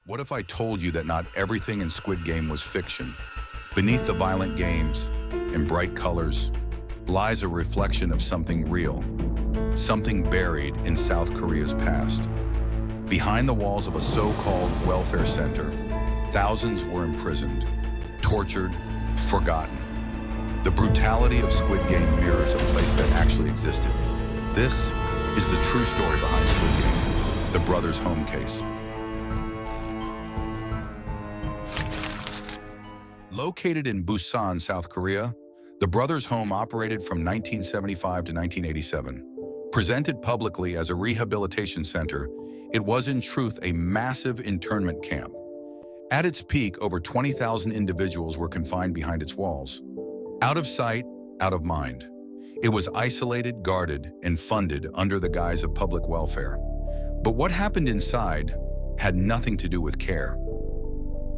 What if I told you that not everything in Squid Game was fiction? Beneath the violent games and bright colors lies a reflection of something real, something buried in South Korea's past. Behind the walls of a so-called welfare center, thousands were imprisoned, tortured, forgotten. The brutality of Squid Game mirrors a place that actually existed. This is the true story behind Squid Game, the Brothers' Home case. Located in Busan, South Korea, the Brothers' Home operated from 1975 to 1987. Presented publicly as a rehabilitation center, it was in truth a massive internment camp. At its peak, over 20,000 individuals were confined behind its walls. Out of sight, out of mind. It was isolated, guarded, and funded under the guise of public welfare. But what happened inside had nothing to do with care.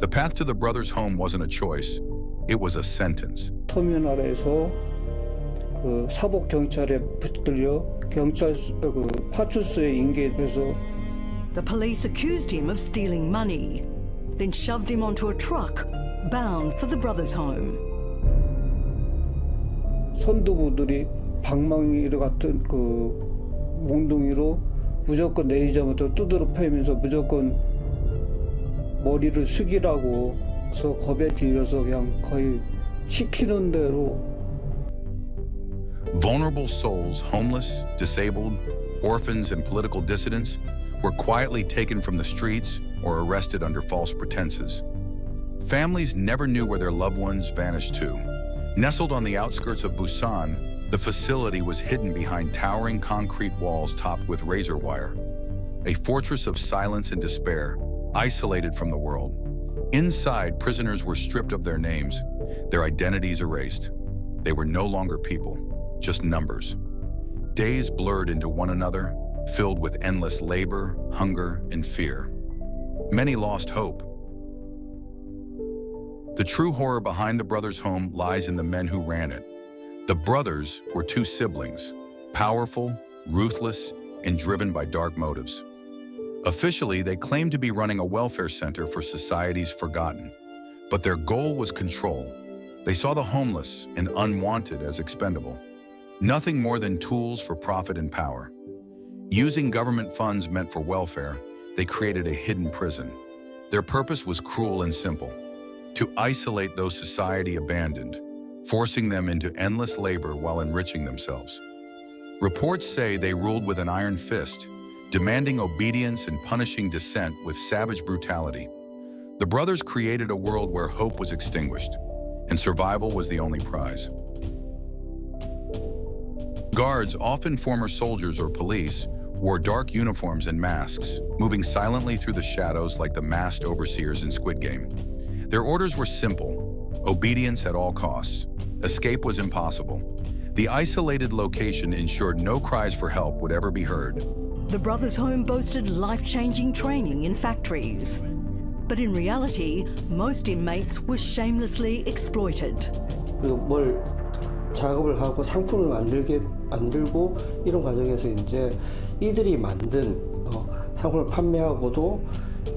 The path to the Brothers' Home wasn't a choice, it was a sentence. 터미널에서 그 사복 경찰에 붙들려 파출소에 인계돼서 The police accused him of stealing money, then shoved him onto a truck bound for the Brothers' Home. 선두부들이 방망이 같은 그 몽둥이로 무조건 내리자마자 두드러 패면서 무조건 머리를 숙이라고 해서 겁에 질려서 그냥 거의 시키는 대로. Vulnerable souls, homeless, disabled, orphans, and political dissidents were quietly taken from the streets or arrested under false pretenses. Families never knew where their loved ones vanished to. Nestled on the outskirts of Busan, the facility was hidden behind towering concrete walls topped with razor wire. A fortress of silence and despair, isolated from the world. Inside, prisoners were stripped of their names, their identities erased. They were no longer people, just numbers. Days blurred into one another, filled with endless labor, hunger, and fear. Many lost hope. The true horror behind the Brothers' Home lies in the men who ran it. The brothers were two siblings, powerful, ruthless, and driven by dark motives. Officially, they claimed to be running a welfare center for society's forgotten. But their goal was control. They saw the homeless and unwanted as expendable. Nothing more than tools for profit and power. Using government funds meant for welfare, they created a hidden prison. Their purpose was cruel and simple: to isolate those society abandoned, forcing them into endless labor while enriching themselves. Reports say they ruled with an iron fist, demanding obedience and punishing dissent with savage brutality. The brothers created a world where hope was extinguished, and survival was the only prize. Guards, often former soldiers or police, wore dark uniforms and masks, moving silently through the shadows like the masked overseers in Squid Game. Their orders were simple: obedience at all costs. Escape was impossible. The isolated location ensured no cries for help would ever be heard. The Brothers' Home boasted life-changing training in factories. But in reality, most inmates were shamelessly exploited. 뭘 작업을 하고 상품을 만들고 이런 과정에서 이제 이들이 만든 상품을 판매하고도,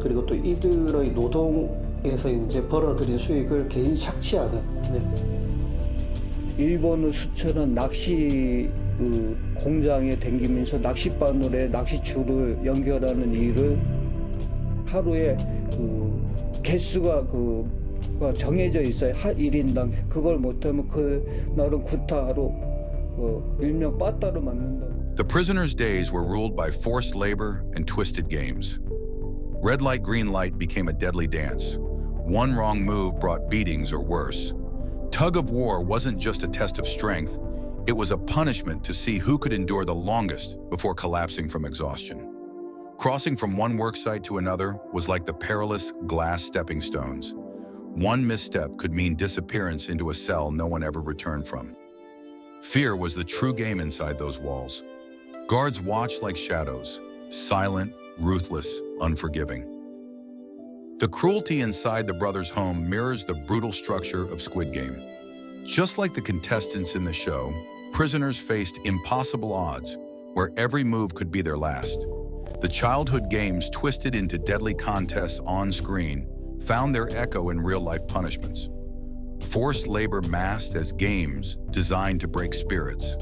그리고 또 이들의 노동에서 이제 벌어들인 수익을 개인이 착취하는. 일본의 수출은 낚시 공장에 댕기면서 낚싯바늘에 낚시줄을 연결하는 일을 하루에 개수가 정해져 있어요. 한 1인당. 그걸 못하면 그날은 구타로 일명 빠따로 맞는다고. The prisoners' days were ruled by forced labor and twisted games. Red light, green light became a deadly dance. One wrong move brought beatings or worse. Tug of war wasn't just a test of strength, it was a punishment to see who could endure the longest before collapsing from exhaustion. Crossing from one worksite to another was like the perilous glass stepping stones. One misstep could mean disappearance into a cell no one ever returned from. Fear was the true game inside those walls. Guards watched like shadows, silent, ruthless, unforgiving. The cruelty inside the Brothers' Home mirrors the brutal structure of Squid Game. Just like the contestants in the show, prisoners faced impossible odds where every move could be their last. The childhood games twisted into deadly contests on screen found their echo in real-life punishments. Forced labor masked as games designed to break spirits.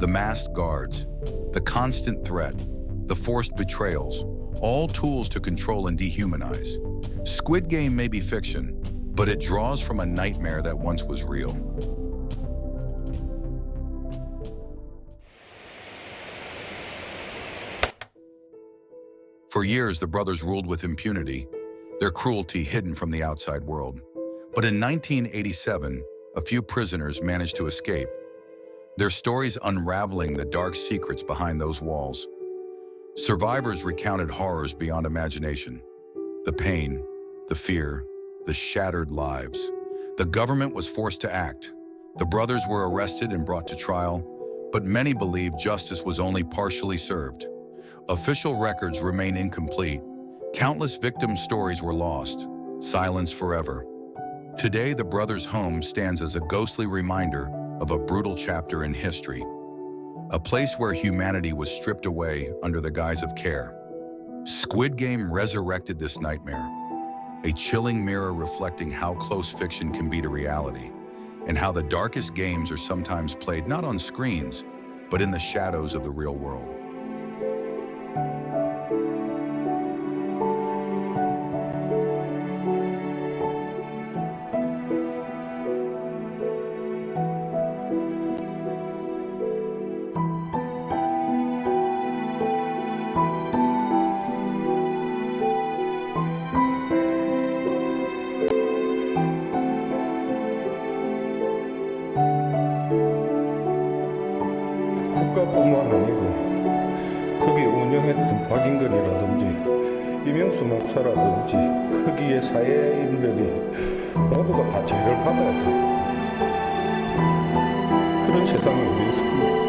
The masked guards, the constant threat, the forced betrayals, all tools to control and dehumanize. Squid Game may be fiction, but it draws from a nightmare that once was real. For years, the brothers ruled with impunity, their cruelty hidden from the outside world. But in 1987, a few prisoners managed to escape, their stories unraveling the dark secrets behind those walls. Survivors recounted horrors beyond imagination. The pain, the fear, the shattered lives. The government was forced to act. The brothers were arrested and brought to trial, but many believe justice was only partially served. Official records remain incomplete. Countless victims' stories were lost, silenced forever. Today, the brothers' home stands as a ghostly reminder of a brutal chapter in history, a place where humanity was stripped away under the guise of care. Squid Game resurrected this nightmare, a chilling mirror reflecting how close fiction can be to reality, and how the darkest games are sometimes played not on screens, but in the shadows of the real world. 국가뿐만 아니고 거기 운영했던 박인근이라든지 이명수 목사라든지 거기에 사회인들이 모두가 다 죄를 받아야 돼. 그런 세상이 어디 있습니까?